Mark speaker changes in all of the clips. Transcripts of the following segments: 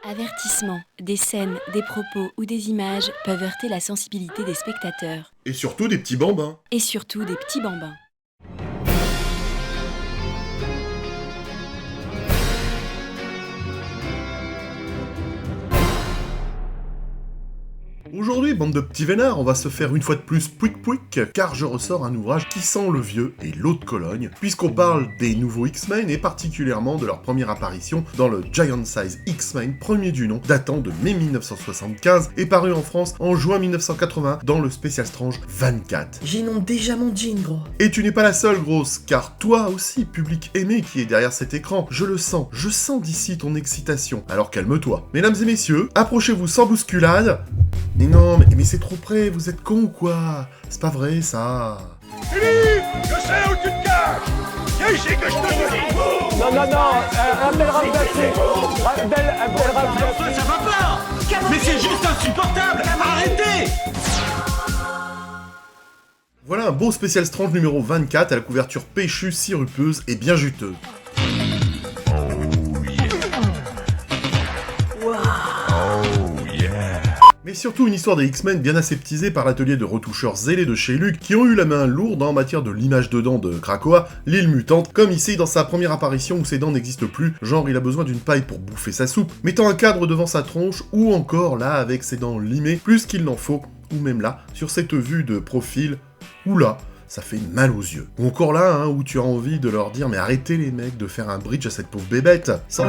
Speaker 1: Avertissement. Des scènes, des propos ou des images peuvent heurter la sensibilité des spectateurs.
Speaker 2: Et surtout des petits bambins.
Speaker 1: Et surtout des petits bambins.
Speaker 2: Aujourd'hui, bande de petits vénards, on va se faire une fois de plus pouic car je ressors un ouvrage qui sent le vieux et l'eau de Cologne, puisqu'on parle des nouveaux X-Men et particulièrement de leur première apparition dans le Giant Size X-Men, premier du nom, datant de mai 1975 et paru en France en juin 1980 dans le Special Strange 24.
Speaker 3: J'inonde déjà mon jean, gros.
Speaker 2: Et tu n'es pas la seule, grosse, car toi aussi, public aimé qui est derrière cet écran, je sens d'ici ton excitation, alors calme-toi. Mesdames et messieurs, approchez-vous sans bousculade. Mais non, mais c'est trop près, vous êtes con ou quoi? C'est pas vrai, ça.
Speaker 4: Philippe, je sais où tu te caches. Viens ici que je te dis.
Speaker 5: Non, un bel remplacé. Un bel remplacé.
Speaker 4: Ça va pas. Mais c'est juste insupportable. Arrêtez.
Speaker 2: Voilà un beau Special Strange numéro 24 à la couverture péchue, sirupeuse et bien juteuse. Mais surtout une histoire des X-Men bien aseptisée par l'atelier de retoucheurs zélés de chez Luke qui ont eu la main lourde en matière de l'image de dents de Krakoa, l'île mutante, comme ici dans sa première apparition où ses dents n'existent plus, genre il a besoin d'une paille pour bouffer sa soupe, mettant un cadre devant sa tronche, ou encore là avec ses dents limées, plus qu'il n'en faut, ou même là, sur cette vue de profil, ou là, ça fait mal aux yeux. Ou encore là, où tu as envie de leur dire mais arrêtez les mecs de faire un bridge à cette pauvre bébête, sans...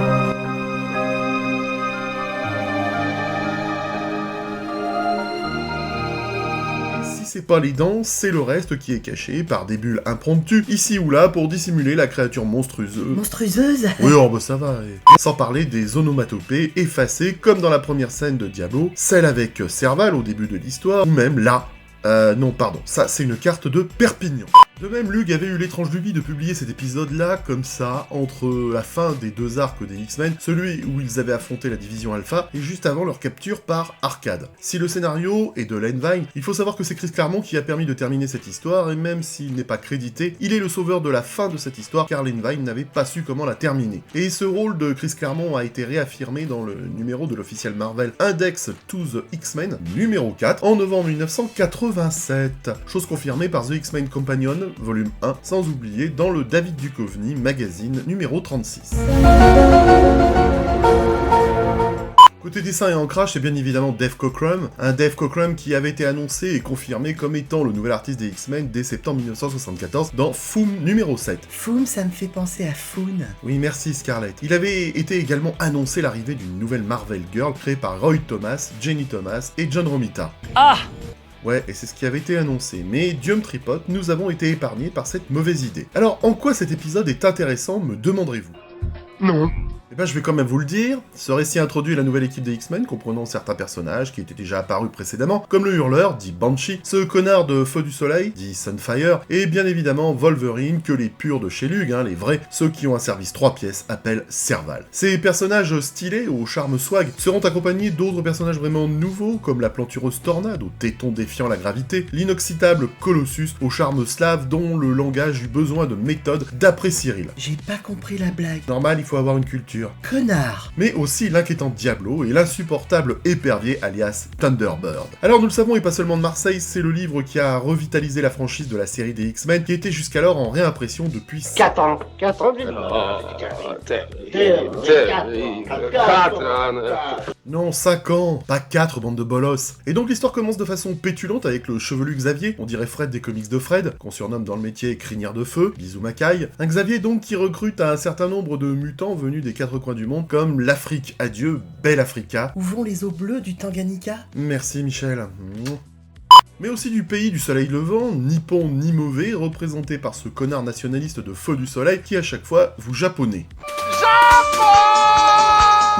Speaker 2: c'est pas les dents, c'est le reste qui est caché par des bulles impromptues, ici ou là, pour dissimuler la créature monstrueuse.
Speaker 3: Monstrueuse?
Speaker 2: Oui, oh bah ça va. Sans parler des onomatopées effacées, comme dans la première scène de Diablo, celle avec Serval au début de l'histoire, ou même là. Non, pardon, ça c'est une carte de Perpignan. De même, Luke avait eu l'étrange lubie de publier cet épisode-là, comme ça, entre la fin des deux arcs des X-Men, celui où ils avaient affronté la division Alpha, et juste avant leur capture par Arcade. Si le scénario est de Len Wein, il faut savoir que c'est Chris Claremont qui a permis de terminer cette histoire, et même s'il n'est pas crédité, il est le sauveur de la fin de cette histoire, car Len Wein n'avait pas su comment la terminer. Et ce rôle de Chris Claremont a été réaffirmé dans le numéro de l'officiel Marvel Index to the X-Men, numéro 4, en novembre 1987. Chose confirmée par The X-Men Companion, volume 1, sans oublier dans le David Duchovny magazine numéro 36. Côté dessin et ancrage, c'est bien évidemment Dave Cockrum, un Dave Cockrum qui avait été annoncé et confirmé comme étant le nouvel artiste des X-Men dès septembre 1974 dans Foom numéro 7.
Speaker 3: Foom, ça me fait penser à Foon.
Speaker 2: Oui, merci Scarlett. Il avait été également annoncé l'arrivée d'une nouvelle Marvel Girl créée par Roy Thomas, Jenny Thomas et John Romita.
Speaker 5: Ah!
Speaker 2: Ouais, et c'est ce qui avait été annoncé, mais Dieu me tripote, nous avons été épargnés par cette mauvaise idée. Alors, en quoi cet épisode est intéressant, me demanderez-vous?
Speaker 4: Non.
Speaker 2: Eh ben, je vais quand même vous le dire, ce récit introduit la nouvelle équipe des X-Men, comprenant certains personnages qui étaient déjà apparus précédemment, comme le Hurleur, dit Banshee, ce connard de Feu du Soleil, dit Sunfire, et bien évidemment Wolverine, que les purs de chez Lug, les vrais, ceux qui ont un service 3 pièces, appellent Serval. Ces personnages stylés, au charme swag, seront accompagnés d'autres personnages vraiment nouveaux, comme la plantureuse Tornade, au téton défiant la gravité, l'inoxydable Colossus, au charme slave, dont le langage eut besoin de méthode, d'après Cyril.
Speaker 3: J'ai pas compris la blague.
Speaker 2: Normal, il faut avoir une culture.
Speaker 3: Connard.
Speaker 2: Mais aussi l'inquiétant Diablo et l'insupportable épervier alias Thunderbird. Alors nous le savons, et pas seulement de Marseille, c'est le livre qui a revitalisé la franchise de la série des X-Men qui était jusqu'alors en réimpression depuis
Speaker 5: 4 ans. 4 ans
Speaker 2: Non, 5 ans, pas 4 bandes de bolosses. Et donc l'histoire commence de façon pétulante avec le chevelu Xavier, on dirait Fred des comics de Fred, qu'on surnomme dans le métier Crinière de Feu, bisous Macaille. Un Xavier donc qui recrute un certain nombre de mutants venus des 4 coins du monde, comme l'Afrique, adieu, belle Africa.
Speaker 3: Où vont les eaux bleues du Tanganyika?
Speaker 2: Merci Michel. Mais aussi du pays du soleil levant, ni bon ni mauvais, représenté par ce connard nationaliste de Feu du Soleil qui à chaque fois vous japonais.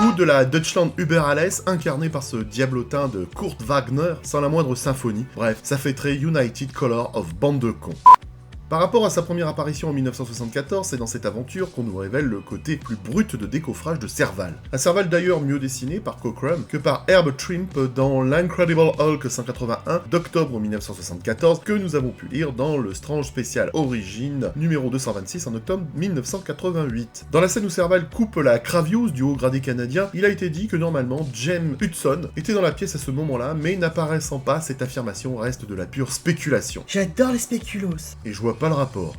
Speaker 2: Ou de la Deutschland über alles, incarnée par ce diablotin de Kurt Wagner, sans la moindre symphonie. Bref, ça fait très United Color of bande de cons. Par rapport à sa première apparition en 1974, c'est dans cette aventure qu'on nous révèle le côté plus brut de décoffrage de Serval. Un Serval d'ailleurs mieux dessiné par Cockrum que par Herb Trimpe dans l'Incredible Hulk 181 d'octobre 1974 que nous avons pu lire dans le Strange Special Origin numéro 226 en octobre 1988. Dans la scène où Serval coupe la Cravius du haut gradé canadien, il a été dit que normalement Jem Hudson était dans la pièce à ce moment-là, mais n'apparaissant pas, cette affirmation reste de la pure spéculation.
Speaker 3: J'adore les spéculoos.
Speaker 2: Et je vois pas le rapport.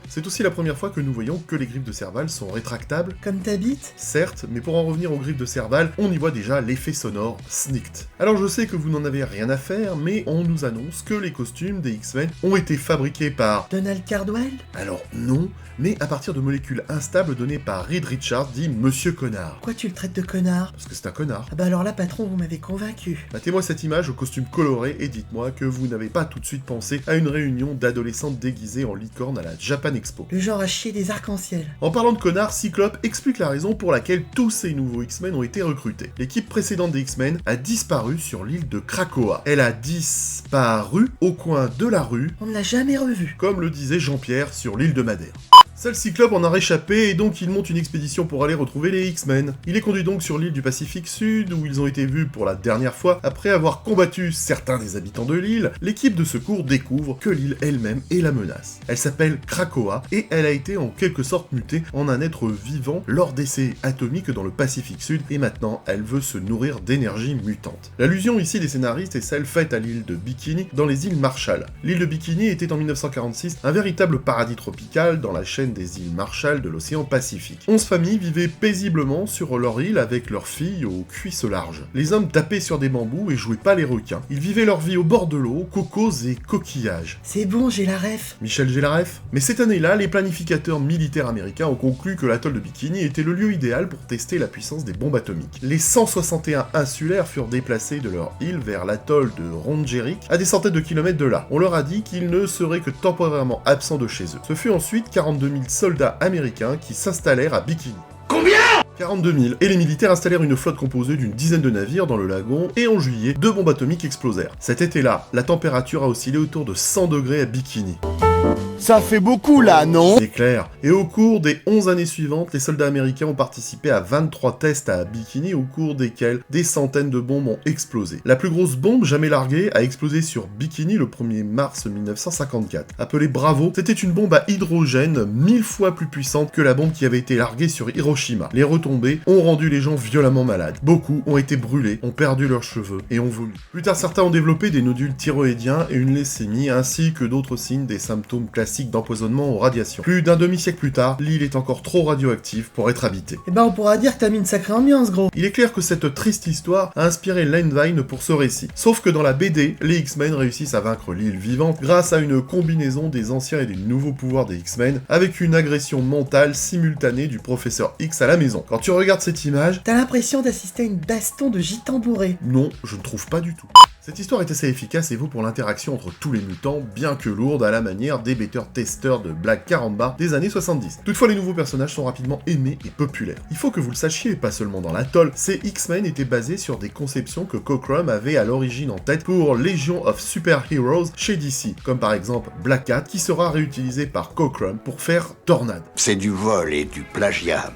Speaker 2: C'est aussi la première fois que nous voyons que les griffes de Serval sont rétractables.
Speaker 3: Comme ta bite?
Speaker 2: Certes, mais pour en revenir aux griffes de Serval, on y voit déjà l'effet sonore snicked. Alors je sais que vous n'en avez rien à faire, mais on nous annonce que les costumes des X-Men ont été fabriqués par...
Speaker 3: Donald Cardwell?
Speaker 2: Alors non, mais à partir de molécules instables données par Reed Richards, dit Monsieur Connard.
Speaker 3: Pourquoi tu le traites de connard?
Speaker 2: Parce que c'est un connard.
Speaker 3: Ah bah alors là, patron, vous m'avez convaincu.
Speaker 2: Matez-moi cette image au costume coloré et dites-moi que vous n'avez pas tout de suite pensé à une réunion d'adolescentes déguisées en licorne à la Japan Expo.
Speaker 3: Le genre à chier des arcs-en-ciel.
Speaker 2: En parlant de connard, Cyclope explique la raison pour laquelle tous ces nouveaux X-Men ont été recrutés. L'équipe précédente des X-Men a disparu sur l'île de Krakoa. Elle a disparu au coin de la rue,
Speaker 3: On ne l'a jamais revu.
Speaker 2: comme le disait Jean-Pierre sur l'île de Madère. Seul Cyclope en a réchappé et donc il monte une expédition pour aller retrouver les X-Men. Il est conduit donc sur l'île du Pacifique Sud où ils ont été vus pour la dernière fois après avoir combattu certains des habitants de l'île. L'équipe de secours découvre que l'île elle-même est la menace. Elle s'appelle Krakoa et elle a été en quelque sorte mutée en un être vivant lors d'essais atomiques dans le Pacifique Sud et maintenant elle veut se nourrir d'énergie mutante. L'allusion ici des scénaristes est celle faite à l'île de Bikini dans les îles Marshall. L'île de Bikini était en 1946 un véritable paradis tropical dans la chaîne des îles Marshall de l'océan Pacifique. 11 familles vivaient paisiblement sur leur île avec leurs filles aux cuisses larges. Les hommes tapaient sur des bambous et jouaient pas les requins. Ils vivaient leur vie au bord de l'eau, cocos et coquillages.
Speaker 3: C'est bon, j'ai la ref.
Speaker 2: Michel Gélaref. Mais cette année-là, les planificateurs militaires américains ont conclu que l'atoll de Bikini était le lieu idéal pour tester la puissance des bombes atomiques. Les 161 insulaires furent déplacés de leur île vers l'atoll de Rongerik, à des centaines de kilomètres de là. On leur a dit qu'ils ne seraient que temporairement absents de chez eux. Ce fut ensuite 42 000 soldats américains qui s'installèrent à Bikini. 42 000, et les militaires installèrent une flotte composée d'une dizaine de navires dans le lagon, et en juillet, 2 bombes atomiques explosèrent. Cet été-là, la température a oscillé autour de 100 degrés à Bikini.
Speaker 6: Ça fait beaucoup là, non?
Speaker 2: C'est clair. Et au cours des 11 années suivantes, les soldats américains ont participé à 23 tests à Bikini, au cours desquels des centaines de bombes ont explosé. La plus grosse bombe jamais larguée a explosé sur Bikini le 1er mars 1954. Appelée Bravo, c'était une bombe à hydrogène 1000 fois plus puissante que la bombe qui avait été larguée sur Hiroshima. Les retombées ont rendu les gens violemment malades. Beaucoup ont été brûlés, ont perdu leurs cheveux et ont vomi. Plus tard, certains ont développé des nodules thyroïdiens et une leucémie, ainsi que d'autres signes des symptômes classiques d'empoisonnement aux radiations. Plus d'un demi-siècle plus tard, l'île est encore trop radioactive pour être habitée.
Speaker 3: Eh ben on pourra dire que t'as mis une sacrée ambiance, gros.
Speaker 2: Il est clair que cette triste histoire a inspiré Len Wein pour ce récit. Sauf que dans la BD, les X-Men réussissent à vaincre l'île vivante grâce à une combinaison des anciens et des nouveaux pouvoirs des X-Men, avec une agression mentale simultanée du professeur X à la maison. Quand tu regardes cette image,
Speaker 3: T'as l'impression d'assister à une baston de gitan bourré.
Speaker 2: non, je ne trouve pas du tout. Cette histoire est assez efficace et vaut pour l'interaction entre tous les mutants, bien que lourde à la manière des bêteurs-testeurs de Black Caramba des années 70. Toutefois, les nouveaux personnages sont rapidement aimés et populaires. Il faut que vous le sachiez, pas seulement dans l'atoll, ces X-Men étaient basés sur des conceptions que Cockrum avait à l'origine en tête pour Legion of Super Heroes chez DC, comme par exemple Black Cat, qui sera réutilisé par Cockrum pour faire Tornade.
Speaker 7: C'est du vol et du plagiat.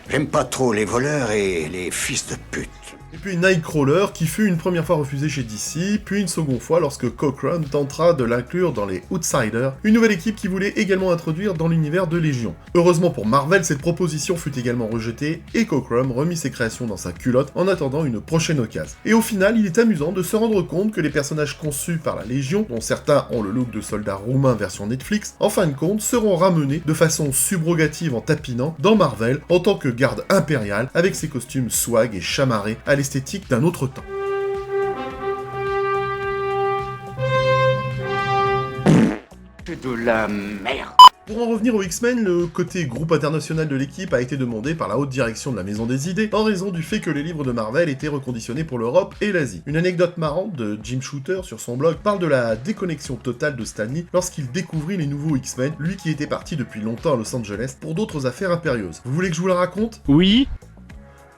Speaker 7: J'aime pas trop les voleurs et les fils de pute.
Speaker 2: Et puis Nightcrawler, qui fut une première fois refusé chez DC, puis une seconde fois lorsque Cockrum tentera de l'inclure dans les Outsiders, une nouvelle équipe qui voulait également introduire dans l'univers de Légion. Heureusement pour Marvel, cette proposition fut également rejetée, et Cockrum remit ses créations dans sa culotte en attendant une prochaine occasion. Et au final, il est amusant de se rendre compte que les personnages conçus par la Légion, dont certains ont le look de soldats roumains version Netflix, en fin de compte seront ramenés de façon subrogative en tapinant dans Marvel en tant que garde impériale avec ses costumes swag et chamarrés à l'esthétique d'un autre temps.
Speaker 7: C'est de la merde.
Speaker 2: Pour en revenir aux X-Men, le côté groupe international de l'équipe a été demandé par la haute direction de la Maison des Idées en raison du fait que les livres de Marvel étaient reconditionnés pour l'Europe et l'Asie. Une anecdote marrante de Jim Shooter sur son blog parle de la déconnexion totale de Stan Lee lorsqu'il découvrit les nouveaux X-Men, lui qui était parti depuis longtemps à Los Angeles pour d'autres affaires impérieuses. Vous voulez que je vous la raconte ?
Speaker 5: Oui.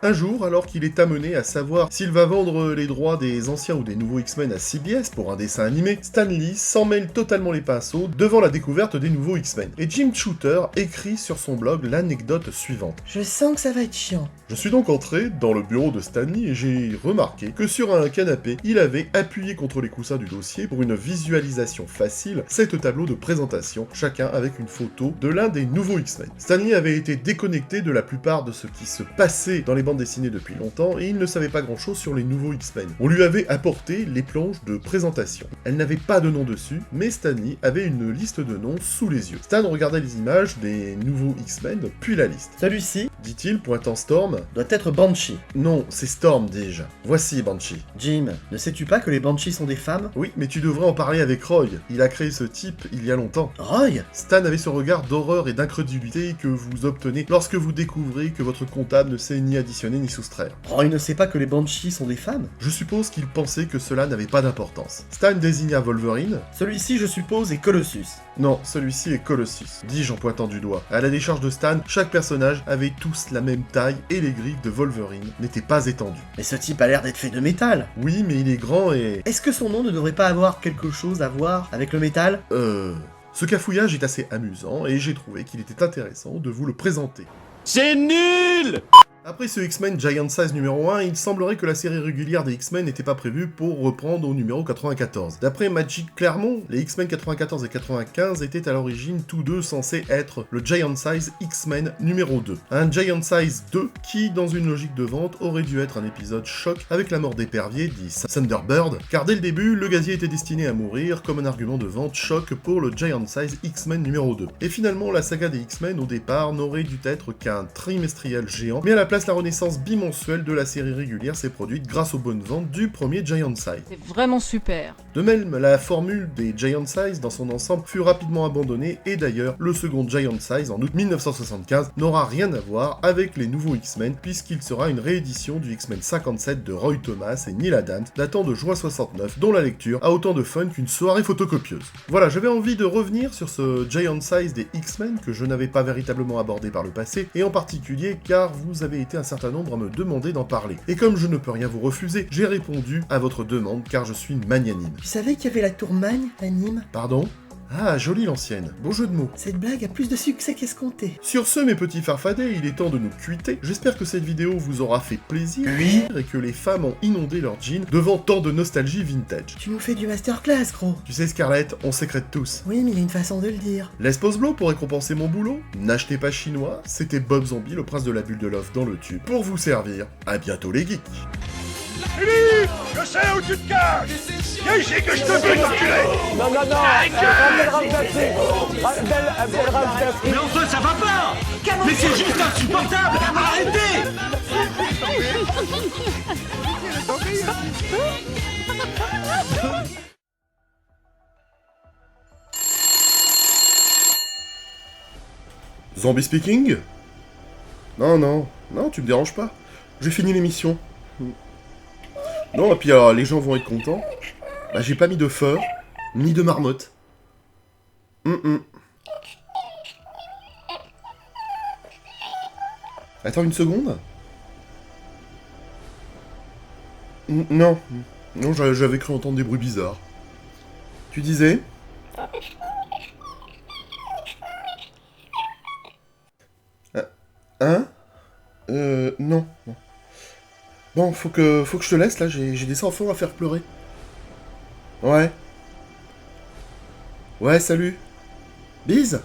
Speaker 2: Un jour, alors qu'il est amené à savoir s'il va vendre les droits des anciens ou des nouveaux X-Men à CBS pour un dessin animé, Stan Lee s'en mêle totalement les pinceaux devant la découverte des nouveaux X-Men. Et Jim Shooter écrit sur son blog l'anecdote suivante.
Speaker 3: Je sens que ça va être chiant.
Speaker 2: Je suis donc entré dans le bureau de Stan Lee et j'ai remarqué que sur un canapé, il avait appuyé contre les coussins du dossier pour une visualisation facile, 7 tableaux de présentation, chacun avec une photo de l'un des nouveaux X-Men. Stan Lee avait été déconnecté de la plupart de ce qui se passait dans les bandes dessinées depuis longtemps et il ne savait pas grand-chose sur les nouveaux X-Men. On lui avait apporté les planches de présentation. Elles n'avaient pas de nom dessus, mais Stan Lee avait une liste de noms sous les yeux. Stan regardait les images des nouveaux X-Men, puis la liste.
Speaker 3: Celui-ci
Speaker 2: Dit-il, pointant Storm.
Speaker 3: doit être Banshee.
Speaker 2: Non, c'est Storm, dis-je. Voici Banshee.
Speaker 3: Jim, ne sais-tu pas que les Banshees sont des femmes?
Speaker 2: Oui, mais tu devrais en parler avec Roy. Il a créé ce type il y a longtemps.
Speaker 3: Roy?
Speaker 2: Stan avait ce regard d'horreur et d'incrédulité que vous obtenez lorsque vous découvrez que votre comptable ne sait ni additionner ni soustraire.
Speaker 3: Roy ne sait pas que les Banshees sont des femmes?
Speaker 2: Je suppose qu'il pensait que cela n'avait pas d'importance. Stan désigna Wolverine.
Speaker 3: Celui-ci, je suppose, est Colossus.
Speaker 2: Non, celui-ci est Colossus, dis-je en pointant du doigt. À la décharge de Stan, chaque personnage avait tous la même taille et les griffes de Wolverine n'étaient pas étendues.
Speaker 3: Mais ce type a l'air d'être fait de métal.
Speaker 2: Oui, mais il est grand et...
Speaker 3: Est-ce que son nom ne devrait pas avoir quelque chose à voir avec le métal?
Speaker 2: Ce cafouillage est assez amusant et j'ai trouvé qu'il était intéressant de vous le présenter.
Speaker 6: C'est nul!
Speaker 2: Après ce X-Men Giant Size numéro 1, il semblerait que la série régulière des X-Men n'était pas prévue pour reprendre au numéro 94. D'après Magic Claremont, les X-Men 94 et 95 étaient à l'origine tous deux censés être le Giant Size X-Men numéro 2. Un Giant Size 2 qui, dans une logique de vente, aurait dû être un épisode choc avec la mort d'Épervier, dit Thunderbird, car dès le début, le gazier était destiné à mourir comme un argument de vente choc pour le Giant Size X-Men numéro 2. Et finalement, la saga des X-Men au départ n'aurait dû être qu'un trimestriel géant, mais à la place, la renaissance bimensuelle de la série régulière s'est produite grâce aux bonnes ventes du premier Giant Size.
Speaker 8: C'est vraiment super.
Speaker 2: De même, la formule des Giant Size dans son ensemble fut rapidement abandonnée et d'ailleurs, le second Giant Size en août 1975 n'aura rien à voir avec les nouveaux X-Men puisqu'il sera une réédition du X-Men 57 de Roy Thomas et Neil Adams datant de juin 69 dont la lecture a autant de fun qu'une soirée photocopieuse. Voilà, j'avais envie de revenir sur ce Giant Size des X-Men que je n'avais pas véritablement abordé par le passé et en particulier car vous avez été un certain nombre à me demander d'en parler. Et comme je ne peux rien vous refuser, j'ai répondu à votre demande car je suis magnanime.
Speaker 3: Tu savais qu'il y avait la tour Magne à Nîmes?
Speaker 2: Pardon? Ah, jolie l'ancienne. Beau jeu de mots.
Speaker 3: Cette blague a plus de succès qu'escompté.
Speaker 2: Sur ce, mes petits farfadets, il est temps de nous cuiter. J'espère que cette vidéo vous aura fait plaisir
Speaker 3: Oui.
Speaker 2: et que les femmes ont inondé leurs jeans devant tant de nostalgie vintage.
Speaker 3: Tu nous fais du masterclass, gros.
Speaker 2: Tu sais, Scarlett, on sécrète tous.
Speaker 3: Oui, mais il y a une façon de le dire.
Speaker 2: Laisse pause blow pour récompenser mon boulot. N'achetez pas chinois, c'était Bob Zombie, le prince de la bulle de love dans le tube. Pour vous servir, à bientôt les geeks.
Speaker 4: Philippe, je sais où tu te caches. Viens ici que je te bute, enculé.
Speaker 5: Non, non, non. Rappelle Ramsey. Rappelle Ramsey.
Speaker 6: Mais enfin, ça va pas! Mais c'est juste insupportable! Arrêtez!
Speaker 2: Zombie speaking? Non, non, non, tu me déranges pas. J'ai fini l'émission. Non, et puis alors, les gens vont être contents. Bah, j'ai pas mis de feu, ni de marmotte. Attends une seconde. Non, non, j'avais cru entendre des bruits bizarres. Tu disais? Hein? Non. Bon, faut que je te laisse, là, j'ai des enfants à faire pleurer. Ouais. Ouais, salut. Bise.